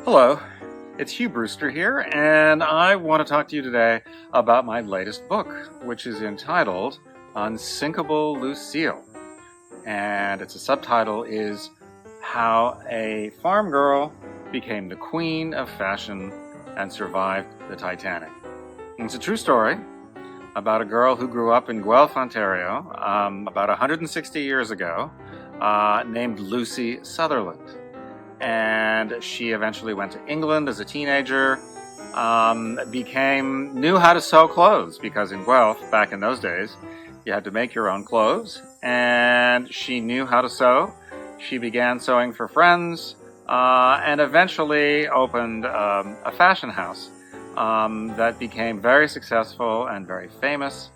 Hello, it's Hugh Brewster here, and I want to talk to you today about my latest book, which is entitled Unsinkable Lucile. And its subtitle is How a Farm Girl Became the Queen of Fashion and Survived the Titanic. And it's a true story about a girl who grew up in Guelph, Ontario, about 160 years ago, named Lucy Sutherland. And she eventually went to England as a teenager, knew how to sew clothes, because in Guelph, back in those days, you had to make your own clothes, and she knew how to sew. She began sewing for friends, and eventually opened a fashion house that became very successful and very famous.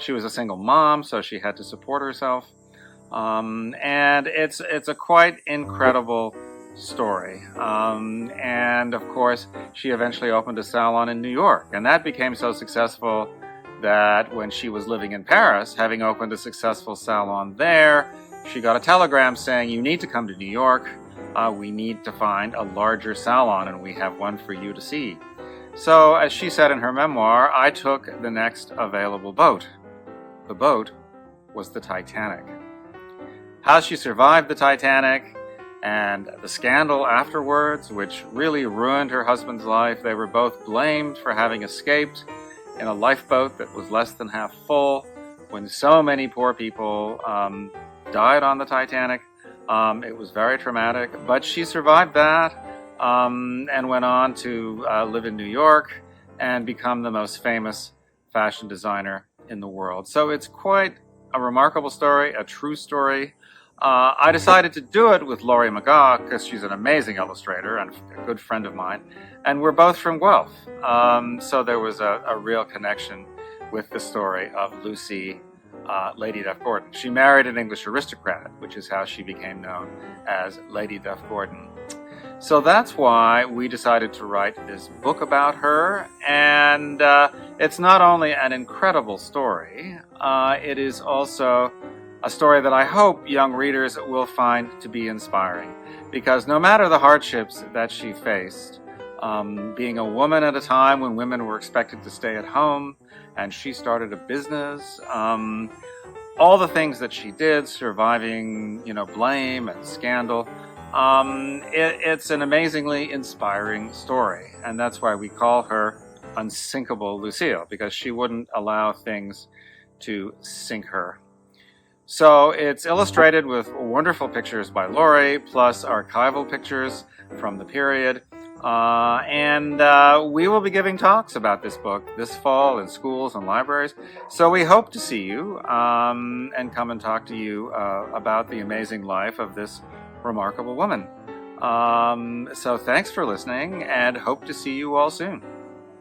She was a single mom, so she had to support herself. And it's a quite incredible story. And of course, she eventually opened a salon in New York, and that became so successful that when she was living in Paris, having opened a successful salon there, she got a telegram saying, "You need to come to New York. We need to find a larger salon, and we have one for you to see." So, as she said in her memoir, I took the next available boat. The boat was the Titanic. How she survived the Titanic and the scandal afterwards, which really ruined her husband's life. They were both blamed for having escaped in a lifeboat that was less than half full when so many poor people died on the Titanic. It was very traumatic, but she survived that and went on to live in New York and become the most famous fashion designer in the world. So it's quite a remarkable story, a true story. I decided to do it with Laurie McGaw because she's an amazing illustrator and a good friend of mine, and we're both from Guelph. So there was a real connection with the story of Lucy, Lady Duff Gordon. She married an English aristocrat, which is how she became known as Lady Duff Gordon. So that's why we decided to write this book about her, and it's not only an incredible story, it is also a story that I hope young readers will find to be inspiring, because no matter the hardships that she faced, being a woman at a time when women were expected to stay at home, and she started a business, all the things that she did, surviving, blame and scandal, it's an amazingly inspiring story, and that's why we call her Unsinkable Lucile, because she wouldn't allow things to sink her. So it's illustrated with wonderful pictures by Laurie, plus archival pictures from the period. And we will be giving talks about this book this fall in schools and libraries. So we hope to see you and come and talk to you about the amazing life of this remarkable woman. So thanks for listening, and hope to see you all soon.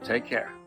Take care.